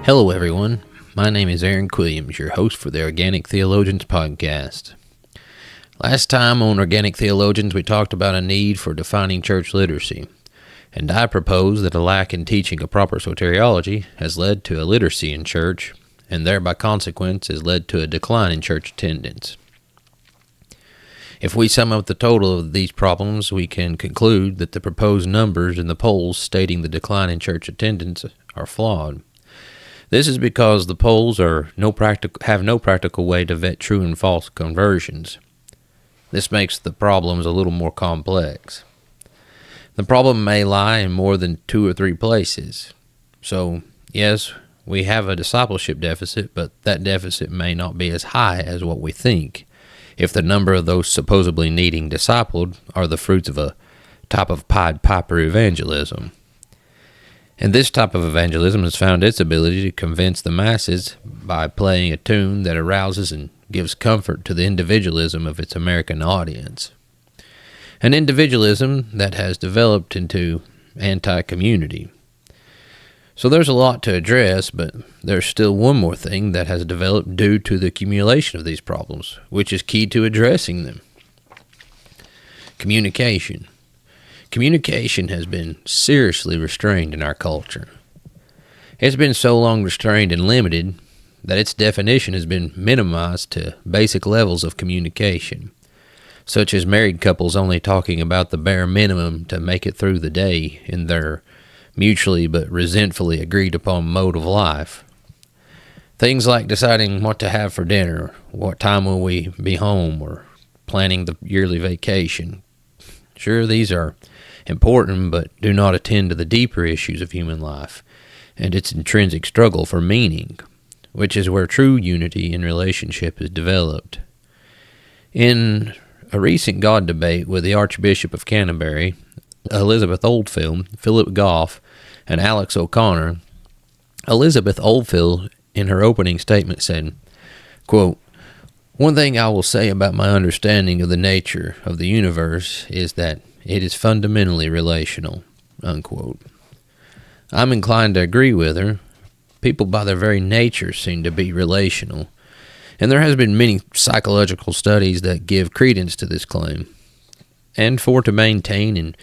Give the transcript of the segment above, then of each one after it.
Hello, everyone. My name is Aaron Quilliams, your host for the Organic Theologians podcast. Last time on Organic Theologians, we talked about a need for defining church literacy, and I proposed that a lack in teaching a proper soteriology has led to illiteracy in church, and thereby consequence has led to a decline in church attendance. If we sum up the total of these problems, we can conclude that the proposed numbers in the polls stating the decline in church attendance are flawed. This is because the polls have no practical way to vet true and false conversions. This makes the problems a little more complex. The problem may lie in more than 2 or 3 places. So, yes, we have a discipleship deficit, but that deficit may not be as high as what we think, if the number of those supposedly needing discipled are the fruits of a type of Pied Piper evangelism. And this type of evangelism has found its ability to convince the masses by playing a tune that arouses and gives comfort to the individualism of its American audience. An individualism that has developed into anti-community. So there's a lot to address, but there's still one more thing that has developed due to the accumulation of these problems, which is key to addressing them. Communication. Communication has been seriously restrained in our culture. It's been so long restrained and limited that its definition has been minimized to basic levels of communication, such as married couples only talking about the bare minimum to make it through the day in their mutually but resentfully agreed upon mode of life. Things like deciding what to have for dinner, what time will we be home, or planning the yearly vacation. Sure, these are important, but do not attend to the deeper issues of human life and its intrinsic struggle for meaning, which is where true unity in relationship is developed. In a recent God debate with the Archbishop of Canterbury, Elizabeth Oldfield, Philip Goff, and Alex O'Connor, Elizabeth Oldfield, in her opening statement, said, quote, "One thing I will say about my understanding of the nature of the universe is that it is fundamentally relational," unquote. I'm inclined to agree with her. People by their very nature seem to be relational, and there has been many psychological studies that give credence to this claim. And to maintain and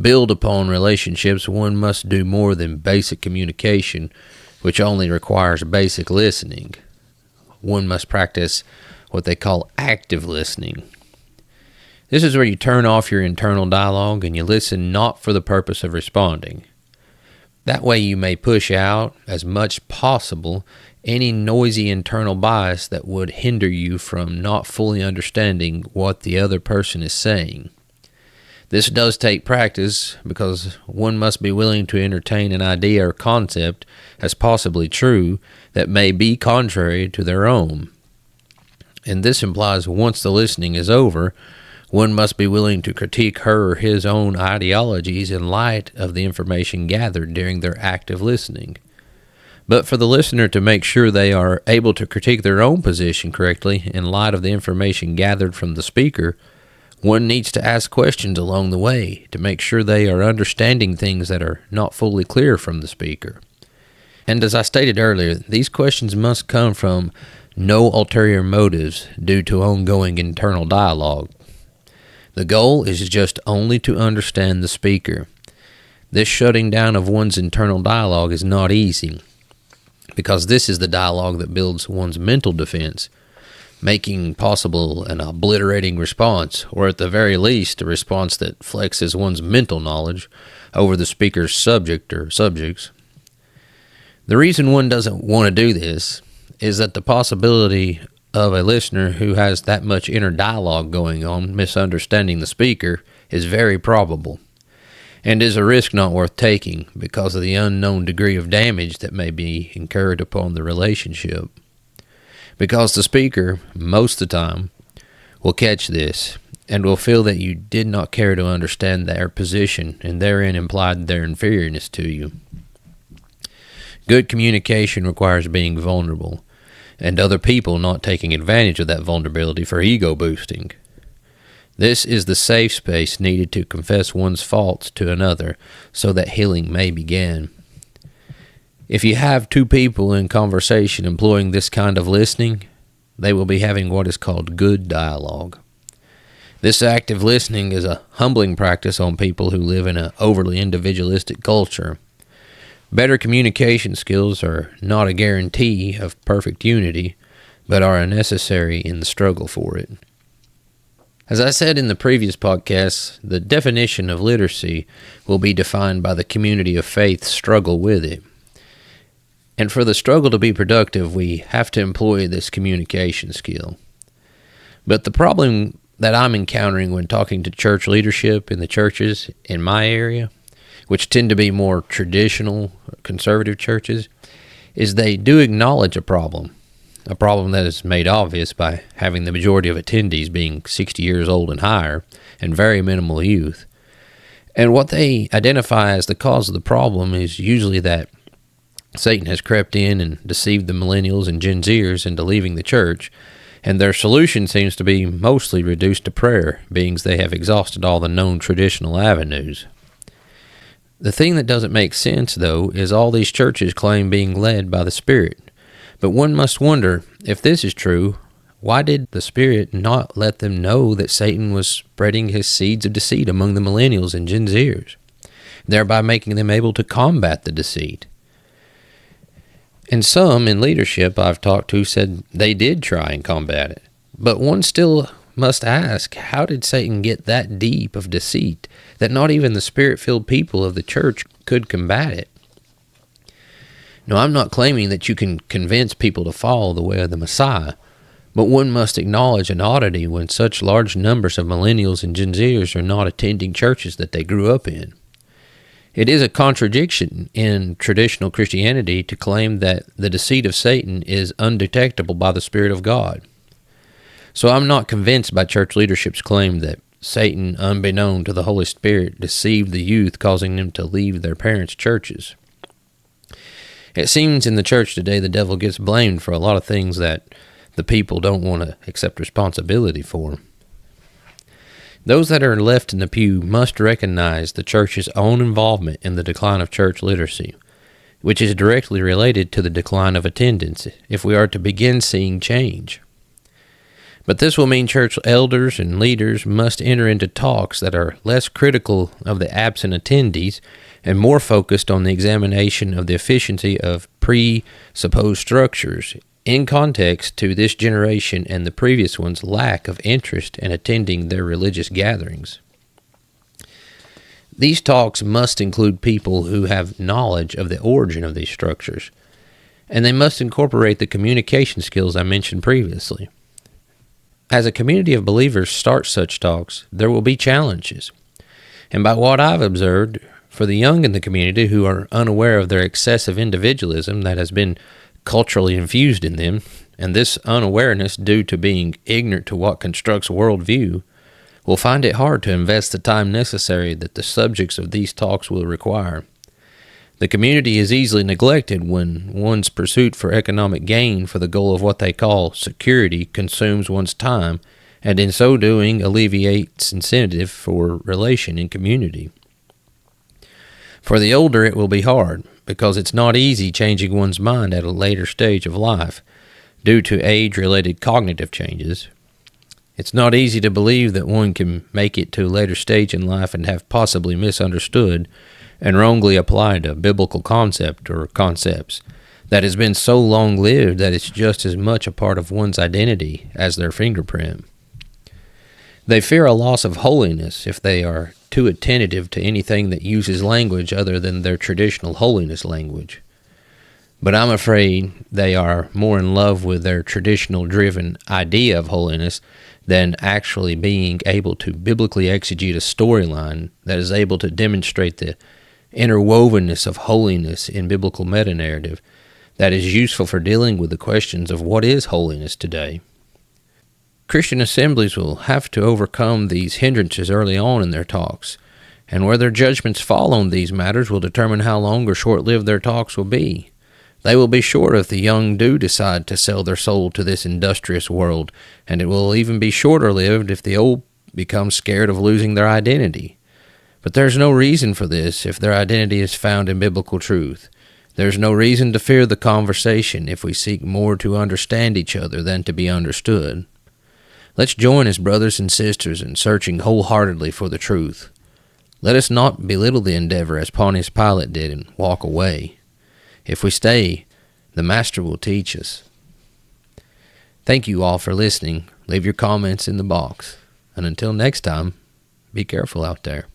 build upon relationships, one must do more than basic communication, which only requires basic listening. One must practice what they call active listening. This is where you turn off your internal dialogue and you listen not for the purpose of responding. That way you may push out, as much as possible, any noisy internal bias that would hinder you from not fully understanding what the other person is saying. This does take practice because one must be willing to entertain an idea or concept as possibly true that may be contrary to their own. And this implies once the listening is over, one must be willing to critique her or his own ideologies in light of the information gathered during their active listening. But for the listener to make sure they are able to critique their own position correctly in light of the information gathered from the speaker, one needs to ask questions along the way to make sure they are understanding things that are not fully clear from the speaker. And as I stated earlier, these questions must come from no ulterior motives due to ongoing internal dialogue. The goal is just only to understand the speaker. This shutting down of one's internal dialogue is not easy, because this is the dialogue that builds one's mental defense, making possible an obliterating response, or at the very least a response that flexes one's mental knowledge over the speaker's subject or subjects. The reason one doesn't want to do this is that the possibility of a listener who has that much inner dialogue going on misunderstanding the speaker is very probable, and is a risk not worth taking because of the unknown degree of damage that may be incurred upon the relationship. Because the speaker, most of the time, will catch this and will feel that you did not care to understand their position and therein implied their inferiorness to you. Good communication requires being vulnerable, and other people not taking advantage of that vulnerability for ego boosting. This is the safe space needed to confess one's faults to another so that healing may begin. If you have two people in conversation employing this kind of listening, they will be having what is called good dialogue. This active listening is a humbling practice on people who live in an overly individualistic culture. Better communication skills are not a guarantee of perfect unity, but are necessary in the struggle for it. As I said in the previous podcast, the definition of literacy will be defined by the community of faith's struggle with it. And for the struggle to be productive, we have to employ this communication skill. But the problem that I'm encountering when talking to church leadership in the churches in my area, which tend to be more traditional, conservative churches, is they do acknowledge a problem that is made obvious by having the majority of attendees being 60 years old and higher, and very minimal youth. And what they identify as the cause of the problem is usually that Satan has crept in and deceived the millennials and Gen Zers into leaving the church, and their solution seems to be mostly reduced to prayer, being they have exhausted all the known traditional avenues. The thing that doesn't make sense, though, is all these churches claim being led by the Spirit. But one must wonder, if this is true, why did the Spirit not let them know that Satan was spreading his seeds of deceit among the millennials and Gen Zers, thereby making them able to combat the deceit? And some in leadership I've talked to said they did try and combat it. But one still must ask, how did Satan get that deep of deceit that not even the Spirit-filled people of the church could combat it? Now, I'm not claiming that you can convince people to follow the way of the Messiah, but one must acknowledge an oddity when such large numbers of millennials and Gen Zers are not attending churches that they grew up in. It is a contradiction in traditional Christianity to claim that the deceit of Satan is undetectable by the Spirit of God. So I'm not convinced by church leadership's claim that Satan, unbeknown to the Holy Spirit, deceived the youth, causing them to leave their parents' churches. It seems in the church today the devil gets blamed for a lot of things that the people don't want to accept responsibility for. Those that are left in the pew must recognize the church's own involvement in the decline of church literacy, which is directly related to the decline of attendance if we are to begin seeing change. But this will mean church elders and leaders must enter into talks that are less critical of the absent attendees and more focused on the examination of the efficiency of presupposed structures in context to this generation and the previous one's lack of interest in attending their religious gatherings. These talks must include people who have knowledge of the origin of these structures, and they must incorporate the communication skills I mentioned previously. As a community of believers starts such talks, there will be challenges. And by what I've observed, for the young in the community who are unaware of their excessive individualism that has been culturally infused in them, and this unawareness due to being ignorant to what constructs worldview, will find it hard to invest the time necessary that the subjects of these talks will require. The community is easily neglected when one's pursuit for economic gain for the goal of what they call security consumes one's time, and in so doing alleviates incentive for relation in community. For the older it will be hard, because it's not easy changing one's mind at a later stage of life, due to age-related cognitive changes. It's not easy to believe that one can make it to a later stage in life and have possibly misunderstood and wrongly applied a biblical concept or concepts that has been so long-lived that it's just as much a part of one's identity as their fingerprint. They fear a loss of holiness if they are too attentive to anything that uses language other than their traditional holiness language. But I'm afraid they are more in love with their traditional-driven idea of holiness than actually being able to biblically exegete a storyline that is able to demonstrate the interwovenness of holiness in biblical meta-narrative that is useful for dealing with the questions of what is holiness today. Christian assemblies will have to overcome these hindrances early on in their talks, and where their judgments fall on these matters will determine how long or short-lived their talks will be. They will be short if the young do decide to sell their soul to this industrious world, and it will even be shorter-lived if the old become scared of losing their identity. But there's no reason for this if their identity is found in biblical truth. There's no reason to fear the conversation if we seek more to understand each other than to be understood. Let's join as brothers and sisters in searching wholeheartedly for the truth. Let us not belittle the endeavor as Pontius Pilate did and walk away. If we stay, the Master will teach us. Thank you all for listening. Leave your comments in the box. And until next time, be careful out there.